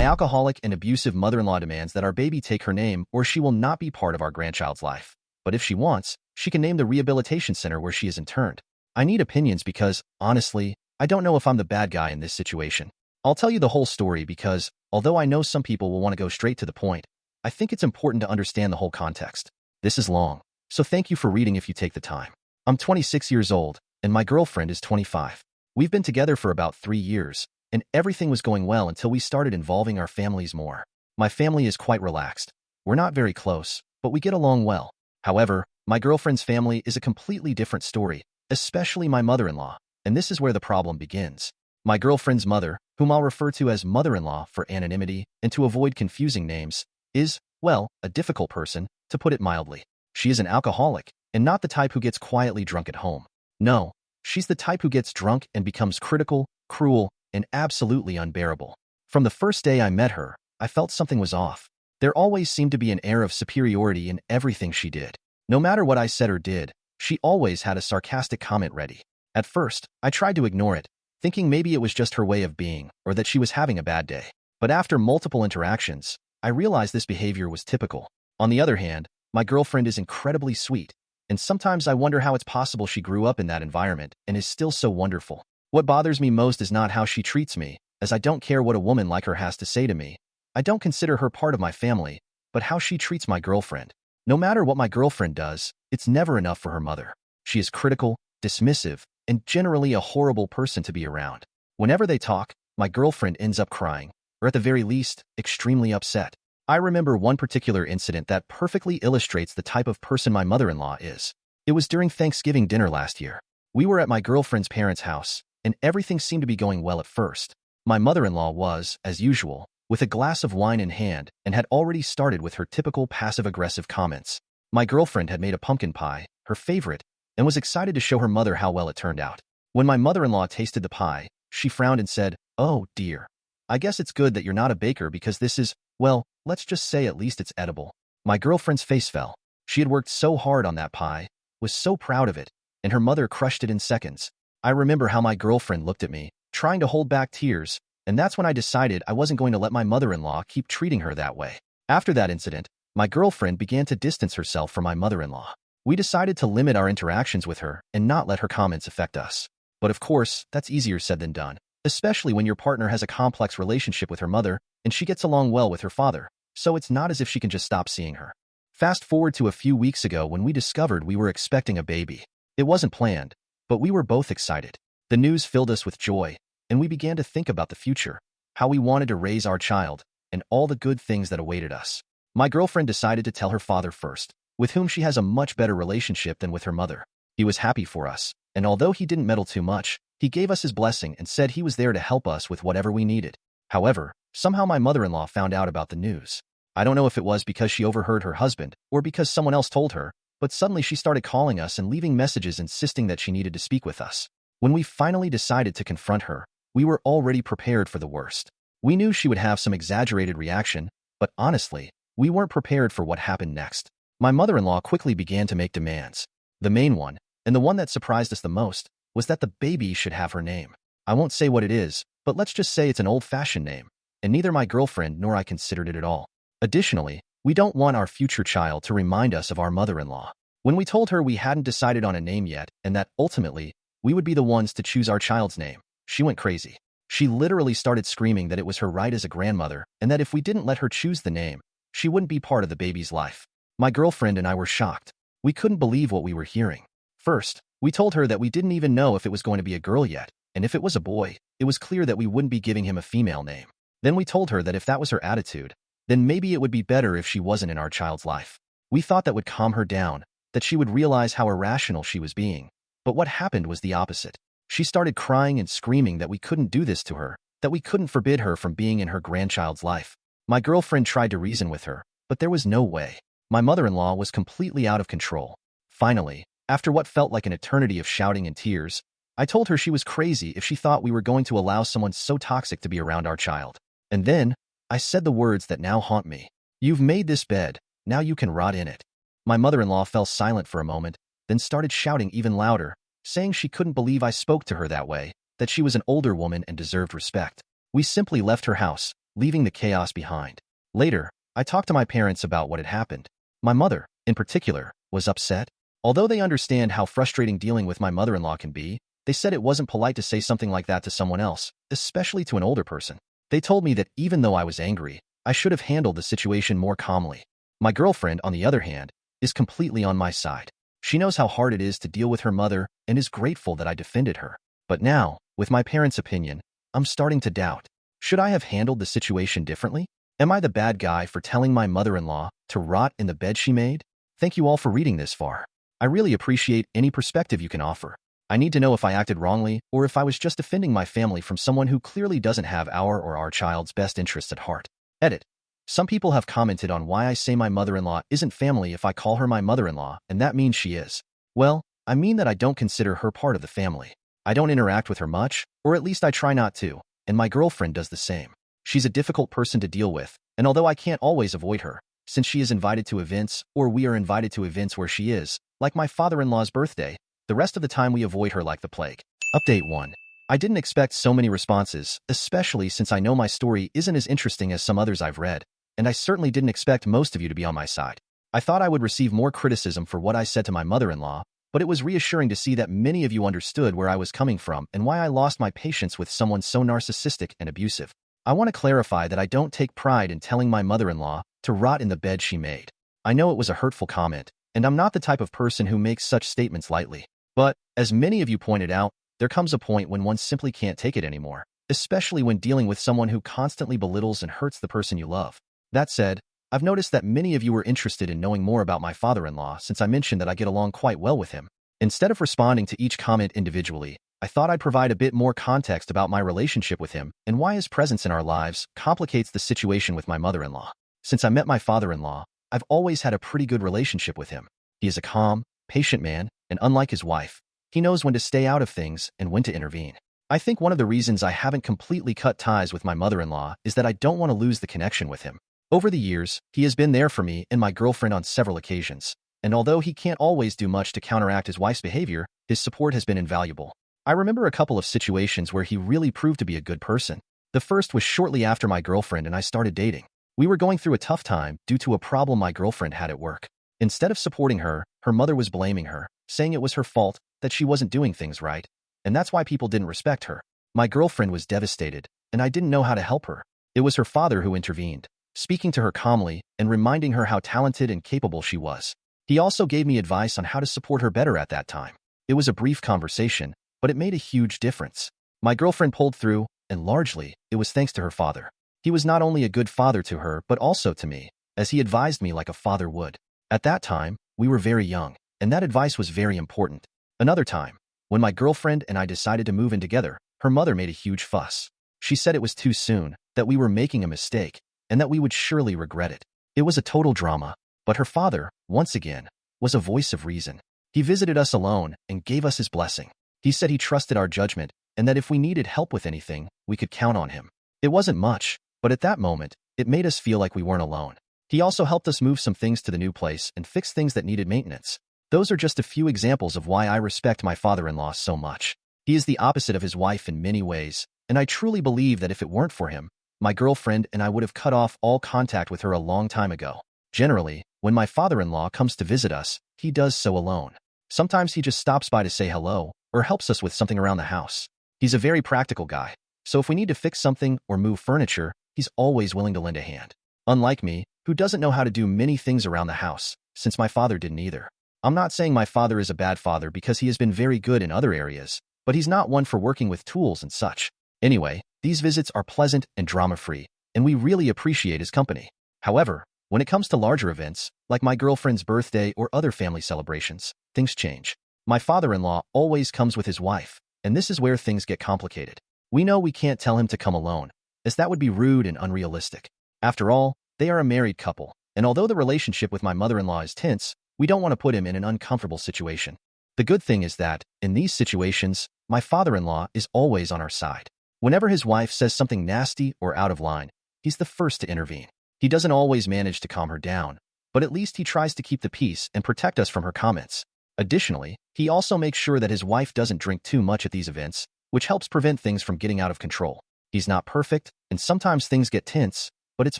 My alcoholic and abusive mother-in-law demands that our baby take her name or she will not be part of our grandchild's life. But if she wants, she can name the rehabilitation center where she is interned. I need opinions because, honestly, I don't know if I'm the bad guy in this situation. I'll tell you the whole story because, although I know some people will want to go straight to the point, I think it's important to understand the whole context. This is long, so thank you for reading if you take the time. I'm 26 years old, and my girlfriend is 25. We've been together for about 3 years, and everything was going well until we started involving our families more. My family is quite relaxed. We're not very close, but we get along well. However, my girlfriend's family is a completely different story, especially my mother-in-law, and this is where the problem begins. My girlfriend's mother, whom I'll refer to as mother-in-law for anonymity and to avoid confusing names, is, well, a difficult person, to put it mildly. She is an alcoholic, and not the type who gets quietly drunk at home. No, she's the type who gets drunk and becomes critical, cruel, and absolutely unbearable. From the first day I met her, I felt something was off. There always seemed to be an air of superiority in everything she did. No matter what I said or did, she always had a sarcastic comment ready. At first, I tried to ignore it, thinking maybe it was just her way of being or that she was having a bad day. But after multiple interactions, I realized this behavior was typical. On the other hand, my girlfriend is incredibly sweet, and sometimes I wonder how it's possible she grew up in that environment and is still so wonderful. What bothers me most is not how she treats me, as I don't care what a woman like her has to say to me. I don't consider her part of my family, but how she treats my girlfriend. No matter what my girlfriend does, it's never enough for her mother. She is critical, dismissive, and generally a horrible person to be around. Whenever they talk, my girlfriend ends up crying, or at the very least, extremely upset. I remember one particular incident that perfectly illustrates the type of person my mother-in-law is. It was during Thanksgiving dinner last year. We were at my girlfriend's parents' house, and everything seemed to be going well at first. My mother-in-law was, as usual, with a glass of wine in hand and had already started with her typical passive-aggressive comments. My girlfriend had made a pumpkin pie, her favorite, and was excited to show her mother how well it turned out. When my mother-in-law tasted the pie, she frowned and said, "Oh, dear. I guess it's good that you're not a baker because this is, well, let's just say at least it's edible." My girlfriend's face fell. She had worked so hard on that pie, was so proud of it, and her mother crushed it in seconds. I remember how my girlfriend looked at me, trying to hold back tears, and that's when I decided I wasn't going to let my mother-in-law keep treating her that way. After that incident, my girlfriend began to distance herself from my mother-in-law. We decided to limit our interactions with her and not let her comments affect us. But of course, that's easier said than done, especially when your partner has a complex relationship with her mother and she gets along well with her father, so it's not as if she can just stop seeing her. Fast forward to a few weeks ago when we discovered we were expecting a baby. It wasn't planned, but we were both excited. The news filled us with joy, and we began to think about the future, how we wanted to raise our child, and all the good things that awaited us. My girlfriend decided to tell her father first, with whom she has a much better relationship than with her mother. He was happy for us, and although he didn't meddle too much, he gave us his blessing and said he was there to help us with whatever we needed. However, somehow my mother-in-law found out about the news. I don't know if it was because she overheard her husband or because someone else told her, but suddenly she started calling us and leaving messages insisting that she needed to speak with us. When we finally decided to confront her, we were already prepared for the worst. We knew she would have some exaggerated reaction, but honestly, we weren't prepared for what happened next. My mother-in-law quickly began to make demands. The main one, and the one that surprised us the most, was that the baby should have her name. I won't say what it is, but let's just say it's an old-fashioned name, and neither my girlfriend nor I considered it at all. Additionally, we don't want our future child to remind us of our mother-in-law. When we told her we hadn't decided on a name yet and that ultimately, we would be the ones to choose our child's name, she went crazy. She literally started screaming that it was her right as a grandmother and that if we didn't let her choose the name, she wouldn't be part of the baby's life. My girlfriend and I were shocked. We couldn't believe what we were hearing. First, we told her that we didn't even know if it was going to be a girl yet, and if it was a boy, it was clear that we wouldn't be giving him a female name. Then we told her that if that was her attitude, then maybe it would be better if she wasn't in our child's life. We thought that would calm her down, that she would realize how irrational she was being. But what happened was the opposite. She started crying and screaming that we couldn't do this to her, that we couldn't forbid her from being in her grandchild's life. My girlfriend tried to reason with her, but there was no way. My mother-in-law was completely out of control. Finally, after what felt like an eternity of shouting and tears, I told her she was crazy if she thought we were going to allow someone so toxic to be around our child. And then, I said the words that now haunt me. "You've made this bed, now you can rot in it." My mother-in-law fell silent for a moment, then started shouting even louder, saying she couldn't believe I spoke to her that way, that she was an older woman and deserved respect. We simply left her house, leaving the chaos behind. Later, I talked to my parents about what had happened. My mother, in particular, was upset. Although they understand how frustrating dealing with my mother-in-law can be, they said it wasn't polite to say something like that to someone else, especially to an older person. They told me that even though I was angry, I should have handled the situation more calmly. My girlfriend, on the other hand, is completely on my side. She knows how hard it is to deal with her mother and is grateful that I defended her. But now, with my parents' opinion, I'm starting to doubt. Should I have handled the situation differently? Am I the bad guy for telling my mother-in-law to rot in the bed she made? Thank you all for reading this far. I really appreciate any perspective you can offer. I need to know if I acted wrongly or if I was just defending my family from someone who clearly doesn't have our child's best interests at heart. Edit. Some people have commented on why I say my mother-in-law isn't family if I call her my mother-in-law, and that means she is. Well, I mean that I don't consider her part of the family. I don't interact with her much, or at least I try not to, and my girlfriend does the same. She's a difficult person to deal with, and although I can't always avoid her, since she is invited to events or we are invited to events where she is, like my father-in-law's birthday, the rest of the time we avoid her like the plague. Update 1. I didn't expect so many responses, especially since I know my story isn't as interesting as some others I've read, and I certainly didn't expect most of you to be on my side. I thought I would receive more criticism for what I said to my mother-in-law, but it was reassuring to see that many of you understood where I was coming from and why I lost my patience with someone so narcissistic and abusive. I want to clarify that I don't take pride in telling my mother-in-law to rot in the bed she made. I know it was a hurtful comment, and I'm not the type of person who makes such statements lightly. But, as many of you pointed out, there comes a point when one simply can't take it anymore, especially when dealing with someone who constantly belittles and hurts the person you love. That said, I've noticed that many of you were interested in knowing more about my father-in-law since I mentioned that I get along quite well with him. Instead of responding to each comment individually, I thought I'd provide a bit more context about my relationship with him and why his presence in our lives complicates the situation with my mother-in-law. Since I met my father-in-law, I've always had a pretty good relationship with him. He is a calm, patient man, and unlike his wife, he knows when to stay out of things and when to intervene. I think one of the reasons I haven't completely cut ties with my mother-in-law is that I don't want to lose the connection with him. Over the years, he has been there for me and my girlfriend on several occasions, and although he can't always do much to counteract his wife's behavior, his support has been invaluable. I remember a couple of situations where he really proved to be a good person. The first was shortly after my girlfriend and I started dating. We were going through a tough time due to a problem my girlfriend had at work. Instead of supporting her, her mother was blaming her, saying it was her fault, that she wasn't doing things right, and that's why people didn't respect her. My girlfriend was devastated, and I didn't know how to help her. It was her father who intervened, speaking to her calmly and reminding her how talented and capable she was. He also gave me advice on how to support her better at that time. It was a brief conversation, but it made a huge difference. My girlfriend pulled through, and largely, it was thanks to her father. He was not only a good father to her, but also to me, as he advised me like a father would. At that time, we were very young, and that advice was very important. Another time, when my girlfriend and I decided to move in together, her mother made a huge fuss. She said it was too soon, that we were making a mistake, and that we would surely regret it. It was a total drama, but her father, once again, was a voice of reason. He visited us alone and gave us his blessing. He said he trusted our judgment and that if we needed help with anything, we could count on him. It wasn't much, but at that moment, it made us feel like we weren't alone. He also helped us move some things to the new place and fix things that needed maintenance. Those are just a few examples of why I respect my father-in-law so much. He is the opposite of his wife in many ways, and I truly believe that if it weren't for him, my girlfriend and I would have cut off all contact with her a long time ago. Generally, when my father-in-law comes to visit us, he does so alone. Sometimes he just stops by to say hello or helps us with something around the house. He's a very practical guy, so if we need to fix something or move furniture, he's always willing to lend a hand. Unlike me, who doesn't know how to do many things around the house, since my father didn't either. I'm not saying my father is a bad father because he has been very good in other areas, but he's not one for working with tools and such. Anyway, these visits are pleasant and drama-free, and we really appreciate his company. However, when it comes to larger events, like my girlfriend's birthday or other family celebrations, things change. My father-in-law always comes with his wife, and this is where things get complicated. We know we can't tell him to come alone, as that would be rude and unrealistic. After all, they are a married couple, and although the relationship with my mother-in-law is tense, we don't want to put him in an uncomfortable situation. The good thing is that, in these situations, my father-in-law is always on our side. Whenever his wife says something nasty or out of line, he's the first to intervene. He doesn't always manage to calm her down, but at least he tries to keep the peace and protect us from her comments. Additionally, he also makes sure that his wife doesn't drink too much at these events, which helps prevent things from getting out of control. He's not perfect, and sometimes things get tense, but it's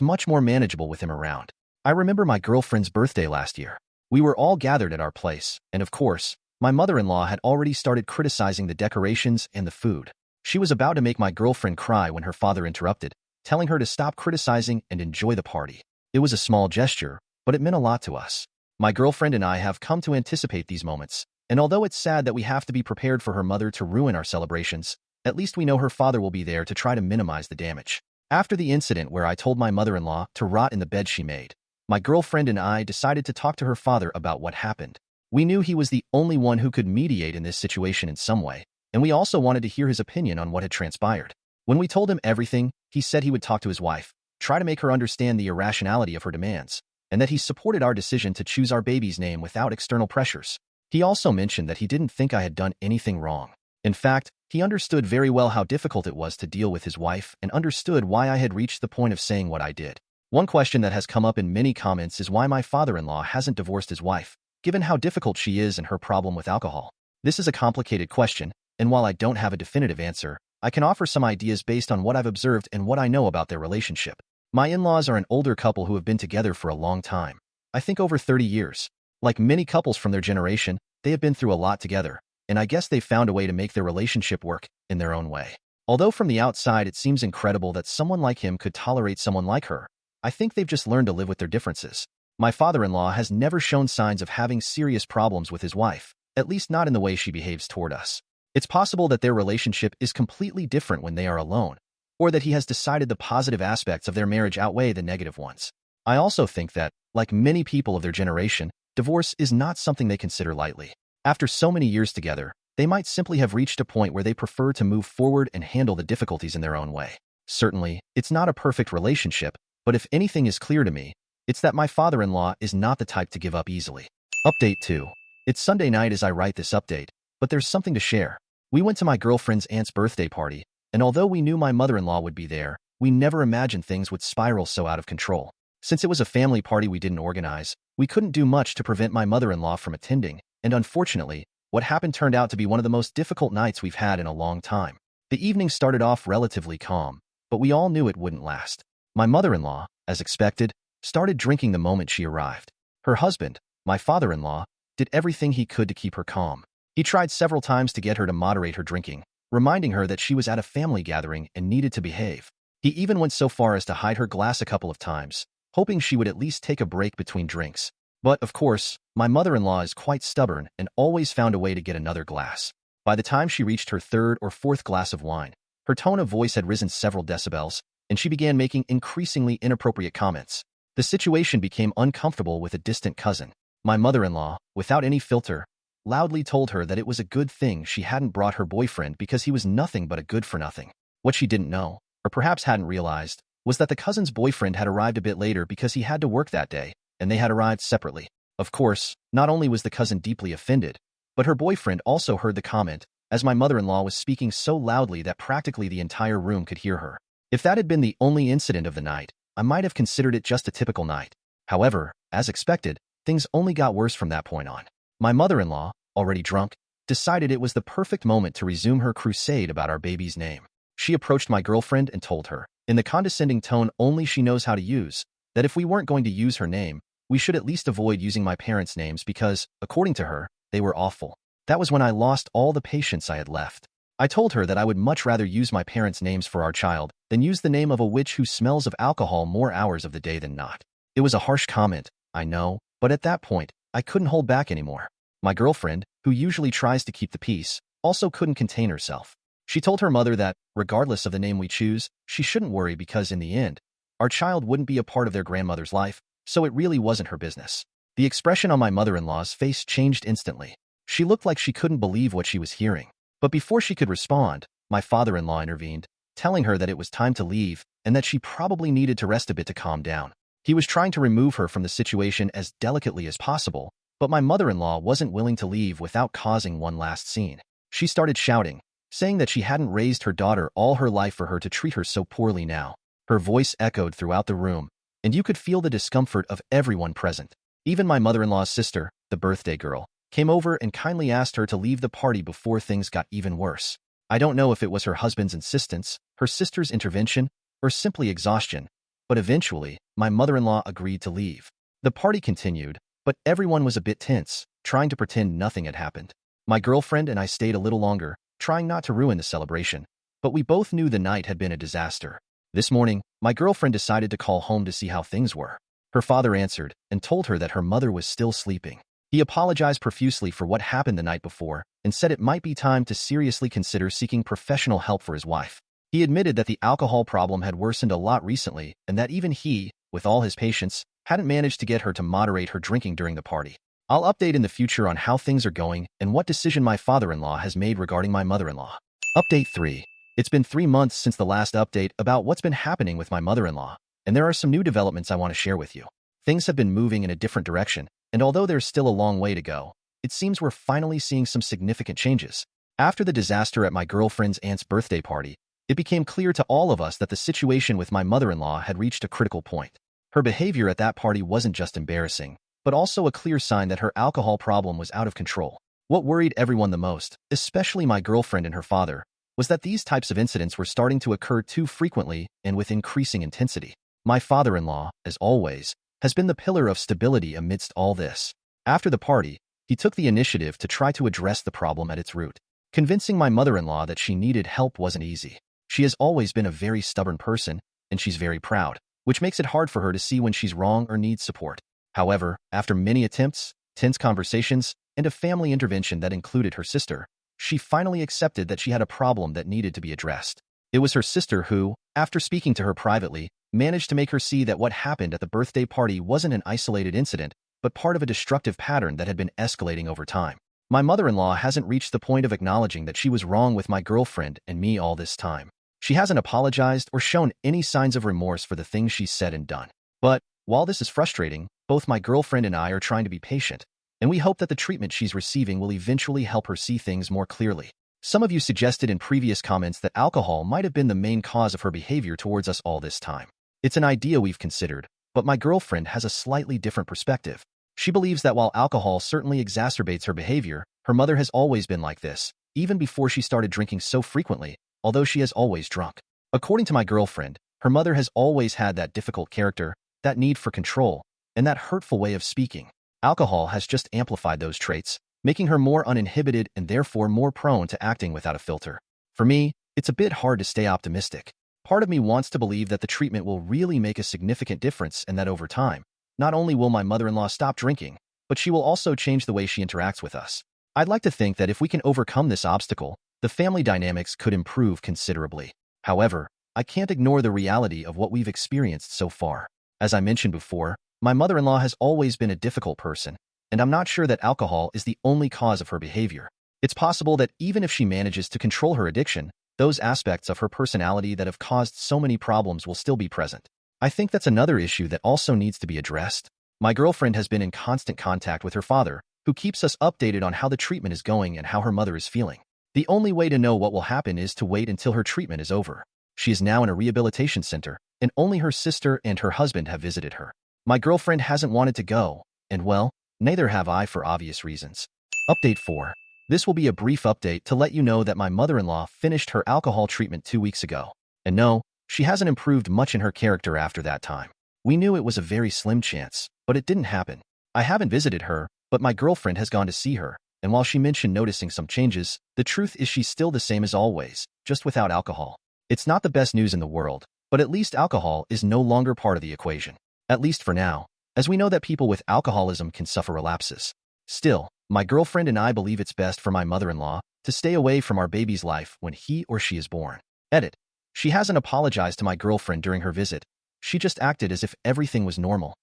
much more manageable with him around. I remember my girlfriend's birthday last year. We were all gathered at our place, and of course, my mother-in-law had already started criticizing the decorations and the food. She was about to make my girlfriend cry when her father interrupted, telling her to stop criticizing and enjoy the party. It was a small gesture, but it meant a lot to us. My girlfriend and I have come to anticipate these moments, and although it's sad that we have to be prepared for her mother to ruin our celebrations, at least we know her father will be there to try to minimize the damage. After the incident where I told my mother-in-law to rot in the bed she made, my girlfriend and I decided to talk to her father about what happened. We knew he was the only one who could mediate in this situation in some way, and we also wanted to hear his opinion on what had transpired. When we told him everything, he said he would talk to his wife, try to make her understand the irrationality of her demands, and that he supported our decision to choose our baby's name without external pressures. He also mentioned that he didn't think I had done anything wrong. In fact, he understood very well how difficult it was to deal with his wife and understood why I had reached the point of saying what I did. One question that has come up in many comments is why my father-in-law hasn't divorced his wife, given how difficult she is and her problem with alcohol. This is a complicated question, and while I don't have a definitive answer, I can offer some ideas based on what I've observed and what I know about their relationship. My in-laws are an older couple who have been together for a long time. I think over 30 years. Like many couples from their generation, they have been through a lot together, and I guess they've found a way to make their relationship work in their own way. Although from the outside it seems incredible that someone like him could tolerate someone like her, I think they've just learned to live with their differences. My father-in-law has never shown signs of having serious problems with his wife, at least not in the way she behaves toward us. It's possible that their relationship is completely different when they are alone, or that he has decided the positive aspects of their marriage outweigh the negative ones. I also think that, like many people of their generation, divorce is not something they consider lightly. After so many years together, they might simply have reached a point where they prefer to move forward and handle the difficulties in their own way. Certainly, it's not a perfect relationship, but if anything is clear to me, it's that my father-in-law is not the type to give up easily. Update 2. It's Sunday night as I write this update, but there's something to share. We went to my girlfriend's aunt's birthday party, and although we knew my mother-in-law would be there, we never imagined things would spiral so out of control. Since it was a family party we didn't organize, we couldn't do much to prevent my mother-in-law from attending, and unfortunately, what happened turned out to be one of the most difficult nights we've had in a long time. The evening started off relatively calm, but we all knew it wouldn't last. My mother-in-law, as expected, started drinking the moment she arrived. Her husband, my father-in-law, did everything he could to keep her calm. He tried several times to get her to moderate her drinking, reminding her that she was at a family gathering and needed to behave. He even went so far as to hide her glass a couple of times, hoping she would at least take a break between drinks. But, of course, my mother-in-law is quite stubborn and always found a way to get another glass. By the time she reached her third or fourth glass of wine, her tone of voice had risen several decibels, and she began making increasingly inappropriate comments. The situation became uncomfortable with a distant cousin. My mother-in-law, without any filter, loudly told her that it was a good thing she hadn't brought her boyfriend because he was nothing but a good-for-nothing. What she didn't know, or perhaps hadn't realized, was that the cousin's boyfriend had arrived a bit later because he had to work that day, and they had arrived separately. Of course, not only was the cousin deeply offended, but her boyfriend also heard the comment, as my mother-in-law was speaking so loudly that practically the entire room could hear her. If that had been the only incident of the night, I might have considered it just a typical night. However, as expected, things only got worse from that point on. My mother-in-law, already drunk, decided it was the perfect moment to resume her crusade about our baby's name. She approached my girlfriend and told her, in the condescending tone only she knows how to use, that if we weren't going to use her name, we should at least avoid using my parents' names because, according to her, they were awful. That was when I lost all the patience I had left. I told her that I would much rather use my parents' names for our child than use the name of a witch who smells of alcohol more hours of the day than not. It was a harsh comment, I know, but at that point, I couldn't hold back anymore. My girlfriend, who usually tries to keep the peace, also couldn't contain herself. She told her mother that, regardless of the name we choose, she shouldn't worry because in the end, our child wouldn't be a part of their grandmother's life, so it really wasn't her business. The expression on my mother-in-law's face changed instantly. She looked like she couldn't believe what she was hearing. But before she could respond, my father-in-law intervened, telling her that it was time to leave and that she probably needed to rest a bit to calm down. He was trying to remove her from the situation as delicately as possible, but my mother-in-law wasn't willing to leave without causing one last scene. She started shouting, saying that she hadn't raised her daughter all her life for her to treat her so poorly now. Her voice echoed throughout the room, and you could feel the discomfort of everyone present. Even my mother-in-law's sister, the birthday girl, came over and kindly asked her to leave the party before things got even worse. I don't know if it was her husband's insistence, her sister's intervention, or simply exhaustion, but eventually, my mother-in-law agreed to leave. The party continued, but everyone was a bit tense, trying to pretend nothing had happened. My girlfriend and I stayed a little longer, trying not to ruin the celebration, but we both knew the night had been a disaster. This morning, my girlfriend decided to call home to see how things were. Her father answered and told her that her mother was still sleeping. He apologized profusely for what happened the night before and said it might be time to seriously consider seeking professional help for his wife. He admitted that the alcohol problem had worsened a lot recently and that even he, with all his patience, hadn't managed to get her to moderate her drinking during the party. I'll update in the future on how things are going and what decision my father-in-law has made regarding my mother-in-law. Update 3. It's been 3 months since the last update about what's been happening with my mother-in-law, and there are some new developments I want to share with you. Things have been moving in a different direction, and although there's still a long way to go, it seems we're finally seeing some significant changes. After the disaster at my girlfriend's aunt's birthday party, it became clear to all of us that the situation with my mother-in-law had reached a critical point. Her behavior at that party wasn't just embarrassing, but also a clear sign that her alcohol problem was out of control. What worried everyone the most, especially my girlfriend and her father, was that these types of incidents were starting to occur too frequently and with increasing intensity. My father-in-law, as always, has been the pillar of stability amidst all this. After the party, he took the initiative to try to address the problem at its root. Convincing my mother-in-law that she needed help wasn't easy. She has always been a very stubborn person, and she's very proud, which makes it hard for her to see when she's wrong or needs support. However, after many attempts, tense conversations, and a family intervention that included her sister, she finally accepted that she had a problem that needed to be addressed. It was her sister who, after speaking to her privately, managed to make her see that what happened at the birthday party wasn't an isolated incident, but part of a destructive pattern that had been escalating over time. My mother-in-law hasn't reached the point of acknowledging that she was wrong with my girlfriend and me all this time. She hasn't apologized or shown any signs of remorse for the things she's said and done. But, while this is frustrating, both my girlfriend and I are trying to be patient, and we hope that the treatment she's receiving will eventually help her see things more clearly. Some of you suggested in previous comments that alcohol might have been the main cause of her behavior towards us all this time. It's an idea we've considered, but my girlfriend has a slightly different perspective. She believes that while alcohol certainly exacerbates her behavior, her mother has always been like this, even before she started drinking so frequently, although she has always drunk. According to my girlfriend, her mother has always had that difficult character, that need for control, and that hurtful way of speaking. Alcohol has just amplified those traits, making her more uninhibited and therefore more prone to acting without a filter. For me, it's a bit hard to stay optimistic. Part of me wants to believe that the treatment will really make a significant difference and that over time, not only will my mother-in-law stop drinking, but she will also change the way she interacts with us. I'd like to think that if we can overcome this obstacle, the family dynamics could improve considerably. However, I can't ignore the reality of what we've experienced so far. As I mentioned before, my mother-in-law has always been a difficult person, and I'm not sure that alcohol is the only cause of her behavior. It's possible that even if she manages to control her addiction, those aspects of her personality that have caused so many problems will still be present. I think that's another issue that also needs to be addressed. My girlfriend has been in constant contact with her father, who keeps us updated on how the treatment is going and how her mother is feeling. The only way to know what will happen is to wait until her treatment is over. She is now in a rehabilitation center, and only her sister and her husband have visited her. My girlfriend hasn't wanted to go, and well, neither have I for obvious reasons. Update 4. This will be a brief update to let you know that my mother-in-law finished her alcohol treatment 2 weeks ago. And no, she hasn't improved much in her character after that time. We knew it was a very slim chance, but it didn't happen. I haven't visited her, but my girlfriend has gone to see her, and while she mentioned noticing some changes, the truth is she's still the same as always, just without alcohol. It's not the best news in the world, but at least alcohol is no longer part of the equation. At least for now, as we know that people with alcoholism can suffer relapses. Still, my girlfriend and I believe it's best for my mother-in-law to stay away from our baby's life when he or she is born. Edit. She hasn't apologized to my girlfriend during her visit. She just acted as if everything was normal,